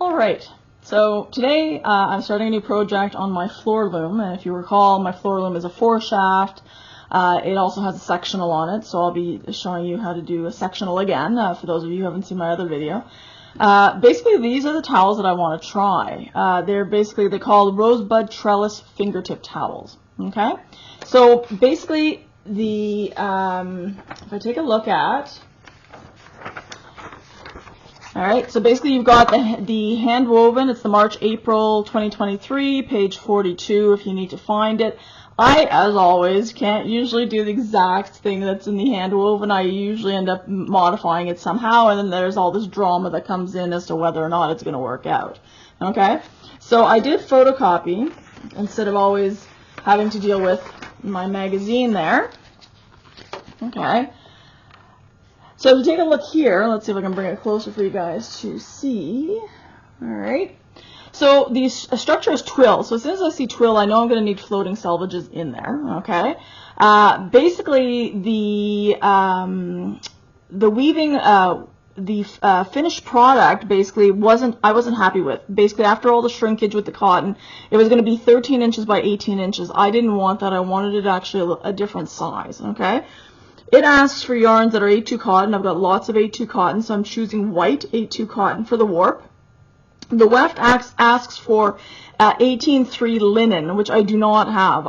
Alright, so today I'm starting a new project on my floor loom, and if you recall, my floor loom is a 4-shaft. It also has a sectional on it, so I'll be showing you how to do a sectional again, for those of you who haven't seen my other video. Basically, these are the towels that I want to try. They're called Rosebud Trellis fingertip towels. Okay, so basically if I take a look at, alright, so basically you've got the hand woven. It's the March-April 2023, page 42 if you need to find it. I, as always, can't usually do the exact thing that's in the hand woven. I usually end up modifying it somehow, and then there's all this drama that comes in as to whether or not it's going to work out. Okay, so I did photocopy instead of always having to deal with my magazine there. Okay. So if you take a look here, let's see if I can bring it closer for you guys to see. Alright. So the structure is twill. So as soon as I see twill, I know I'm going to need floating selvages in there. Okay. Basically, the weaving, the finished product basically I wasn't happy with. Basically, after all the shrinkage with the cotton, it was going to be 13 inches by 18 inches. I didn't want that. I wanted it actually a different size. Okay. It asks for yarns that are 8-2 cotton. I've got lots of 8-2 cotton, so I'm choosing white 8-2 cotton for the warp. The weft asks for 18-3 linen, which I do not have.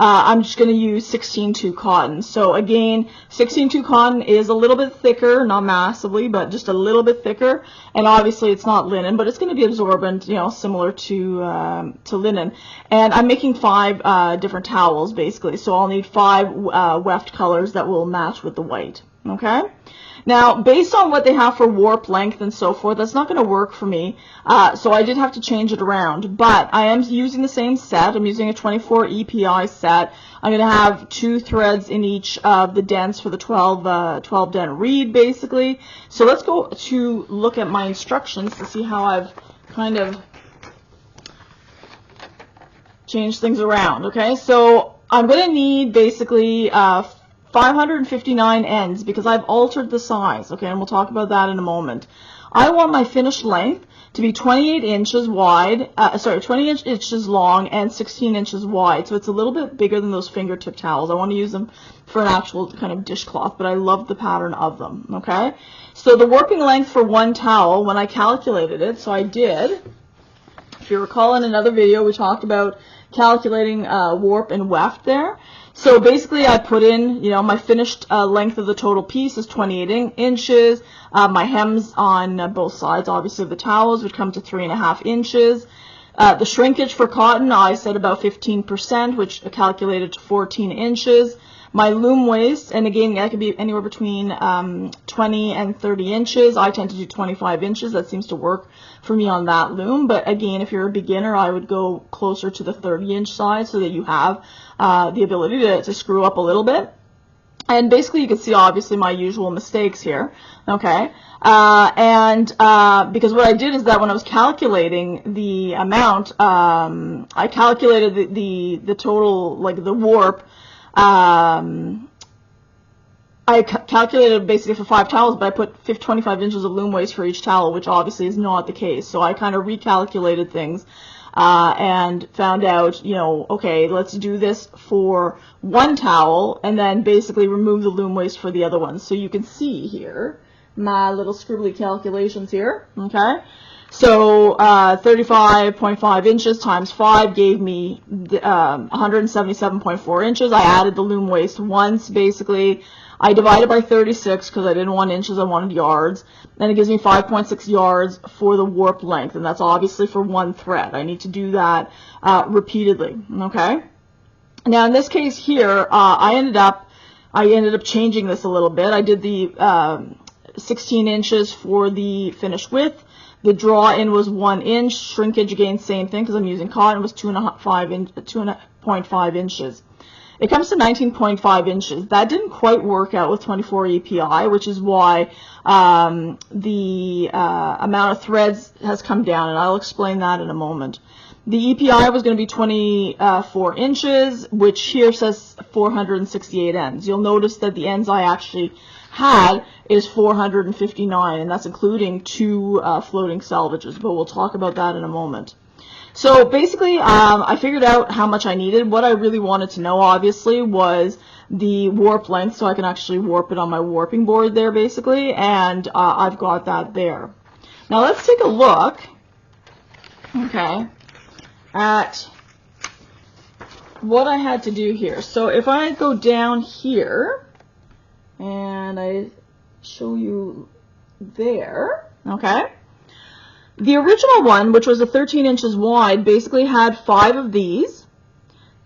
I'm just going to use 16-2 cotton. So again, 16-2 cotton is a little bit thicker, not massively, but just a little bit thicker. And obviously it's not linen, but it's going to be absorbent, you know, similar to linen. And I'm making 5 different towels basically. So I'll need 5 weft colors that will match with the white. Okay. Now, based on what they have for warp length and so forth, that's not going to work for me, so I did have to change it around. But I am using the same set. I'm using a 24 EPI set. I'm going to have 2 threads in each of the dents for the 12 dent reed, basically. So let's go to look at my instructions to see how I've kind of changed things around. Okay, so I'm going to need basically 559 ends because I've altered the size, okay, and we'll talk about that in a moment. I want my finished length to be 28 inches wide, 20 inches long and 16 inches wide, so it's a little bit bigger than those fingertip towels. I want to use them for an actual kind of dishcloth, but I love the pattern of them, okay? So the warping length for one towel, when I calculated it, so I did, if you recall in another video, we talked about calculating warp and weft there. So basically I put in, you know, my finished length of the total piece is 28 inches. My hems on both sides, obviously, of the towels would come to 3.5 inches. The shrinkage for cotton, I said about 15%, which calculated to 14 inches. My loom waist, and again, that could be anywhere between 20 and 30 inches. I tend to do 25 inches. That seems to work for me on that loom. But again, if you're a beginner, I would go closer to the 30-inch size so that you have the ability to screw up a little bit. And basically, you can see, obviously, my usual mistakes here. Okay. Because what I did is that when I was calculating the amount, I calculated the total, like the warp. I calculated basically for 5 towels, but I put 25 inches of loom waist for each towel, which obviously is not the case. So I kind of recalculated things and found out, you know, okay, let's do this for one towel and then basically remove the loom waist for the other ones. So you can see here my little scribbly calculations here, okay? So 35.5 inches times 5 gave me 177.4 inches. I added the loom waist once, basically. I divided by 36 because I didn't want inches, I wanted yards. Then it gives me 5.6 yards for the warp length, and that's obviously for one thread. I need to do that repeatedly, okay? Now in this case here, I ended up changing this a little bit. I did the 16 inches for the finished width. The draw in was 1 inch. Shrinkage, again, same thing because I'm using cotton, was 2.5 inches. It comes to 19.5 inches. That didn't quite work out with 24 EPI, which is why the amount of threads has come down, and I'll explain that in a moment. The EPI was going to be 24 inches, which here says 468 ends. You'll notice that the ends I actually had is 459, and that's including 2 floating salvages, but we'll talk about that in a moment. So basically, I figured out how much I needed. What I really wanted to know, obviously, was the warp length, so I can actually warp it on my warping board there, basically, and I've got that there. Now let's take a look, okay, at what I had to do here. So if I go down here, and I show you there, okay, the original one, which was a 13 inches wide, basically had 5 of these,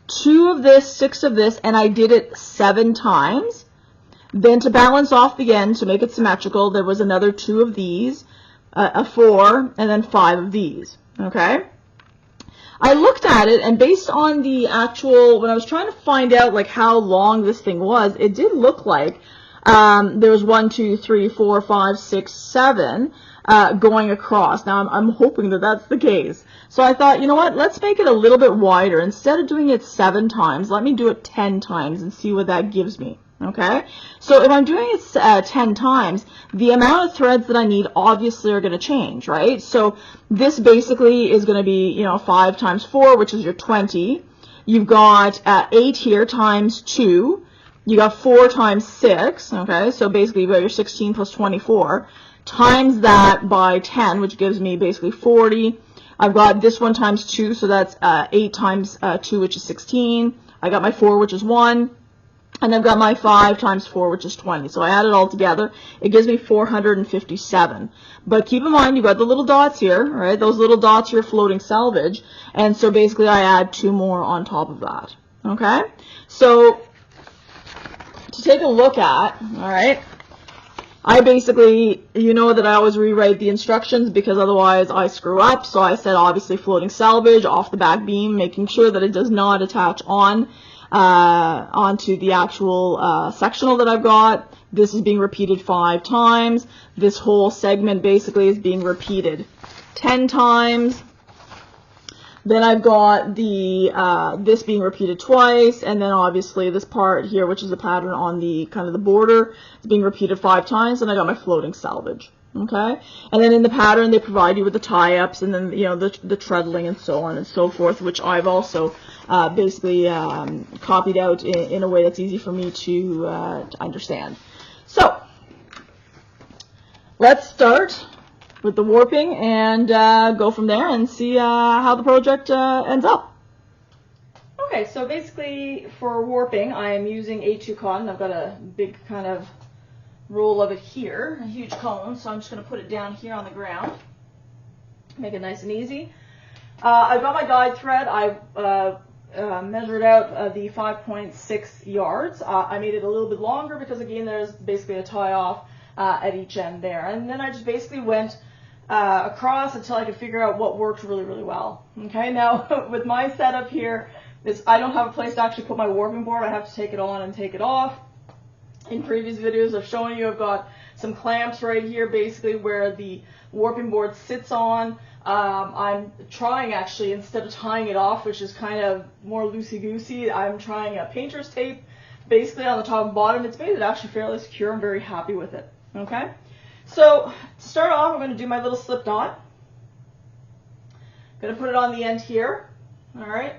2 of this, 6 of this, and I did it 7 times. Then to balance off the end, to make it symmetrical, there was another 2 of these, a 4, and then 5 of these, okay? I looked at it, and based on the actual, when I was trying to find out like how long this thing was, it did look like there was 1, 2, 3, 4, 5, 6, 7 going across. Now I'm hoping that that's the case. So I thought, you know what, let's make it a little bit wider. Instead of doing it 7 times, let me do it 10 times and see what that gives me. Okay, so if I'm doing it 10 times, the amount of threads that I need obviously are going to change, right? So this basically is going to be, you know, 5 times 4, which is your 20. You've got 8 here times 2. You got 4 times 6, okay? So basically you've got your 16 plus 24. Times that by 10, which gives me basically 40. I've got this one times 2, so that's 8 times 2, which is 16. I got my 4, which is 1. And I've got my 5 times 4, which is 20. So I add it all together. It gives me 457. But keep in mind, you've got the little dots here, right? Those little dots are your floating salvage. And so basically I add 2 more on top of that. Okay? So to take a look at, all right, I basically, you know that I always rewrite the instructions because otherwise I screw up. So I said obviously floating salvage off the back beam, making sure that it does not attach onto the actual sectional that I've got. This is being repeated 5 times. This whole segment basically is being repeated 10 times. Then I've got the this being repeated twice, and then obviously this part here, which is a pattern on the kind of the border, is being repeated 5 times, and I got my floating salvage. Okay, and then in the pattern they provide you with the tie-ups, and then you know the treadling and so on and so forth, which I've also basically copied out in a way that's easy for me to understand. So let's start with the warping and go from there and see how the project ends up. Okay, so basically for warping, I am using A2 cotton. I've got a big kind of roll of it here, a huge cone, so I'm just going to put it down here on the ground, make it nice and easy. I've got my guide thread. I've measured out the 5.6 yards. I made it a little bit longer because again there's basically a tie off at each end there, and then I just basically went across until I could figure out what worked really, really well. Okay, now with my setup here, I don't have a place to actually put my warping board. I have to take it on and take it off. In previous videos I've shown you I've got some clamps right here basically where the warping board sits on. I'm trying actually, instead of tying it off, which is kind of more loosey-goosey, I'm trying a painter's tape basically on the top and bottom. It's made it actually fairly secure. I'm very happy with it. Okay, so to start off I'm going to do my little slip knot. I'm going to put it on the end here, alright,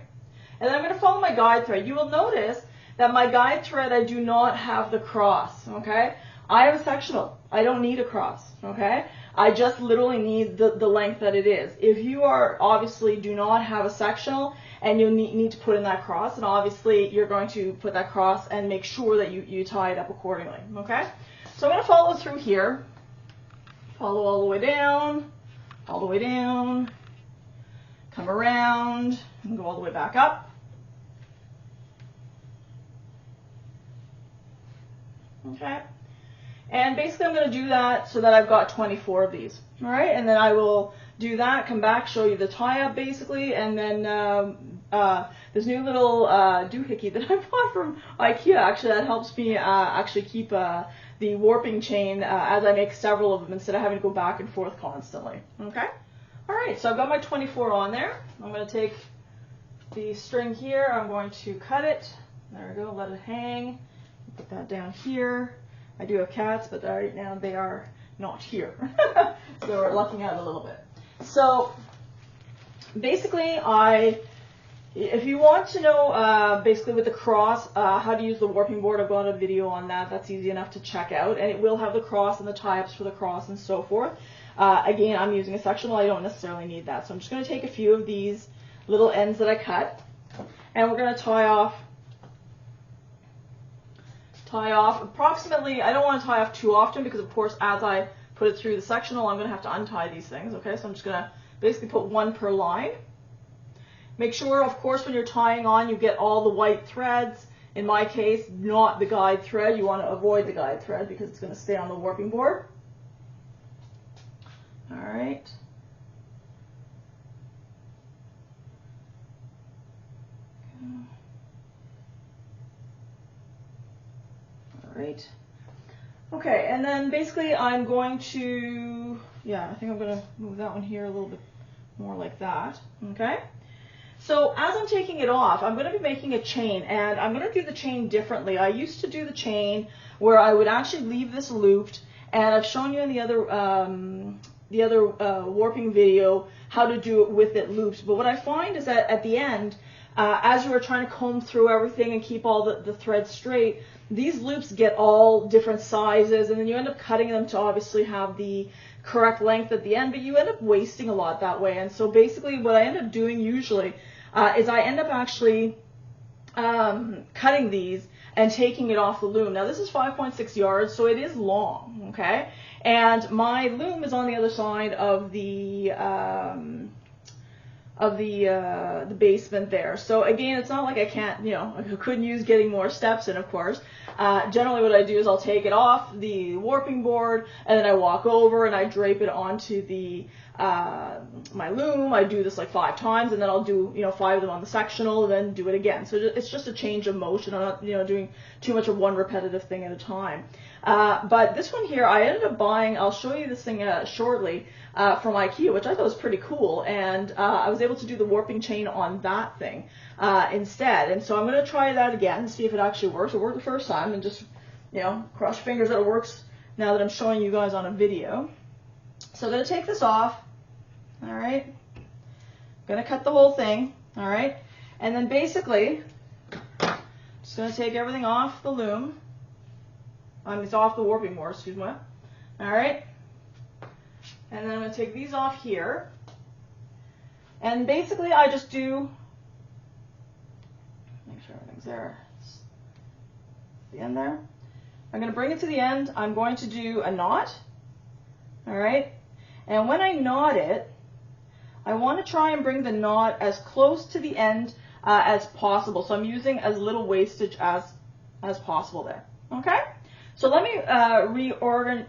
and then I'm going to follow my guide thread. You will notice that my guide thread, I do not have the cross, okay? I have a sectional. I don't need a cross, okay? I just literally need the length that it is. If you are obviously do not have a sectional and you need to put in that cross, and obviously you're going to put that cross and make sure that you tie it up accordingly, okay? So I'm going to follow through here, follow all the way down, come around, and go all the way back up. Okay, and basically I'm going to do that so that I've got 24 of these. All right, and then I will do that, come back, show you the tie-up basically, and then this new little doohickey that I bought from IKEA, actually, that helps me actually keep the warping chain as I make several of them instead of having to go back and forth constantly. Okay, all right, so I've got my 24 on there. I'm going to take the string here, I'm going to cut it. There we go, let it hang. Put that down here. I do have cats, but right now they are not here. So we're lucking out a little bit. So basically, if you want to know basically with the cross how to use the warping board, I've got a video on that. That's easy enough to check out, and it will have the cross and the tie-ups for the cross and so forth. Again, I'm using a sectional. I don't necessarily need that, so I'm just going to take a few of these little ends that I cut, and we're going to tie off approximately. I don't want to tie off too often because, of course, as I put it through the sectional, I'm going to have to untie these things. Okay, so I'm just going to basically put one per line. Make sure, of course, when you're tying on, you get all the white threads. In my case, not the guide thread. You want to avoid the guide thread because it's going to stay on the warping board. All right. All right. Okay, and then basically I'm going to, I think I'm going to move that one here a little bit more like that. Okay. So as I'm taking it off, I'm going to be making a chain, and I'm going to do the chain differently. I used to do the chain where I would actually leave this looped, and I've shown you in the other warping video how to do it with it looped. But what I find is that at the end, as you are trying to comb through everything and keep all the threads straight, these loops get all different sizes, and then you end up cutting them to obviously have the correct length at the end, but you end up wasting a lot that way. And so basically what I end up doing usually is I end up actually cutting these and taking it off the loom. Now this is 5.6 yards, so it is long, okay? And my loom is on the other side of the basement there. So again, it's not like I can't, I couldn't use getting more steps in, of course. Generally what I do is I'll take it off the warping board, and then I walk over and I drape it onto the my loom. I do this like 5 times, and then I'll do 5 of them on the sectional, and then do it again. So it's just a change of motion. I'm not doing too much of one repetitive thing at a time. But this one here, I ended up buying. I'll show you this thing shortly from IKEA, which I thought was pretty cool, and I was able to do the warping chain on that thing instead. And so I'm going to try that again, see if it actually works. It worked the first time, and just cross your fingers that it works now that I'm showing you guys on a video. So I'm going to take this off. All right, going to cut the whole thing. All right, and then basically just going to take everything off the loom. It's off the warping board, excuse me. All right, and then I'm going to take these off here, and basically I just do, make sure everything's there, it's the end there. I'm going to bring it to the end. I'm going to do a knot. All right, and when I knot it, I want to try and bring the knot as close to the end as possible. So I'm using as little wastage as possible there. Okay. So let me reorient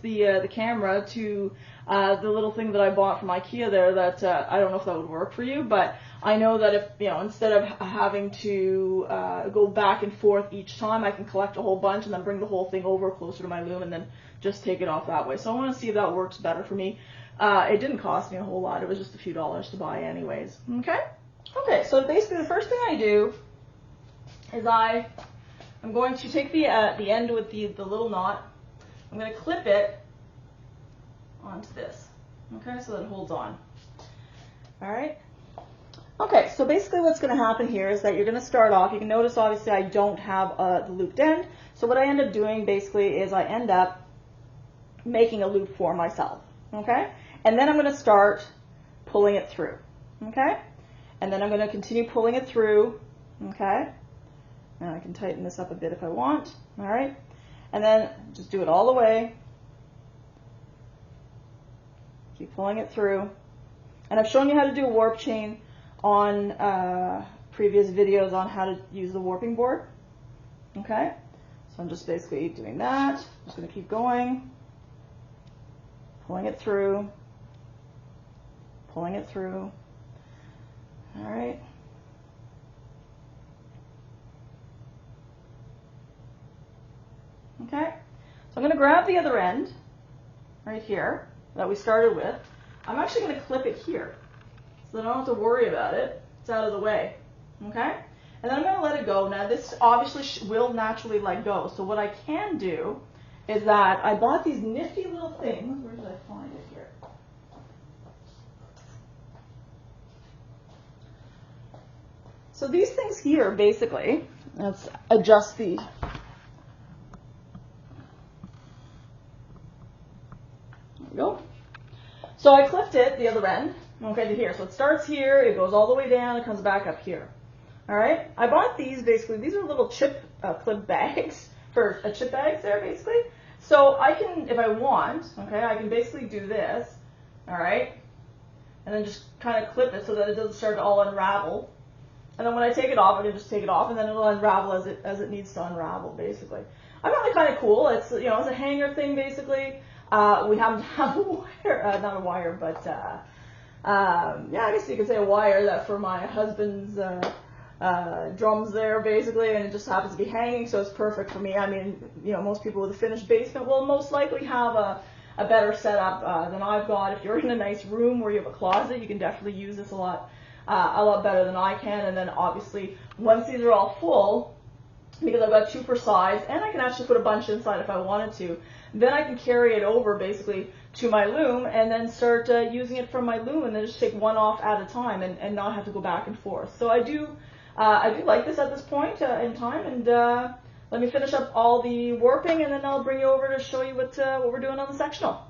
the camera to the little thing that I bought from IKEA there. That I don't know if that would work for you, but I know that if instead of having to go back and forth each time, I can collect a whole bunch and then bring the whole thing over closer to my loom and then just take it off that way. So I want to see if that works better for me. It didn't cost me a whole lot. It was just a few dollars to buy anyways. Okay? Okay, so basically the first thing I do is I'm going to take the end with the little knot. I'm going to clip it onto this. Okay, so that it holds on. All right? Okay, so basically what's going to happen here is that you're going to start off. You can notice obviously I don't have the looped end. So what I end up doing basically is I end up making a loop for myself. Okay? And then I'm going to start pulling it through. Okay? And then I'm going to continue pulling it through. Okay? And I can tighten this up a bit if I want. All right? And then just do it all the way. Keep pulling it through. And I've shown you how to do a warp chain on previous videos on how to use the warping board. Okay? So I'm just basically doing that. Just going to keep going. Pulling it through. Pulling it through. All right. Okay, so I'm going to grab the other end right here that we started with. I'm actually going to clip it here so that I don't have to worry about it. It's out of the way. Okay, And then I'm going to let it go. Now this obviously will naturally let go. So what I can do is that I bought these nifty little things. Where did I find it here? So these things here, basically, let's adjust the, there we go. So I clipped it, the other end, okay, to here. So it starts here, it goes all the way down, it comes back up here. All right, I bought these, basically, these are little chip clip bags, for chip bags there, basically. So I can, if I want, okay, I can basically do this, all right, and then just kind of clip it so that it doesn't start to all unravel. And then when I take it off, I can just take it off, and then it'll unravel as it needs to unravel, basically. I found it kind of cool. It's, you know, it's a hanger thing, basically. We happen to have a wire, not a wire, but yeah, I guess you could say a wire that for my husband's drums there, basically, and it just happens to be hanging, so it's perfect for me. I mean, you know, most people with a finished basement will most likely have a better setup than I've got. If you're in a nice room where you have a closet, you can definitely use this a lot better than I can. And then obviously, once these are all full, because I've got 2 per size, and I can actually put a bunch inside if I wanted to, then I can carry it over basically to my loom and then start using it from my loom, and then just take one off at a time and not have to go back and forth. So I do like this at this point in time, and let me finish up all the warping, and then I'll bring you over to show you what we're doing on the sectional.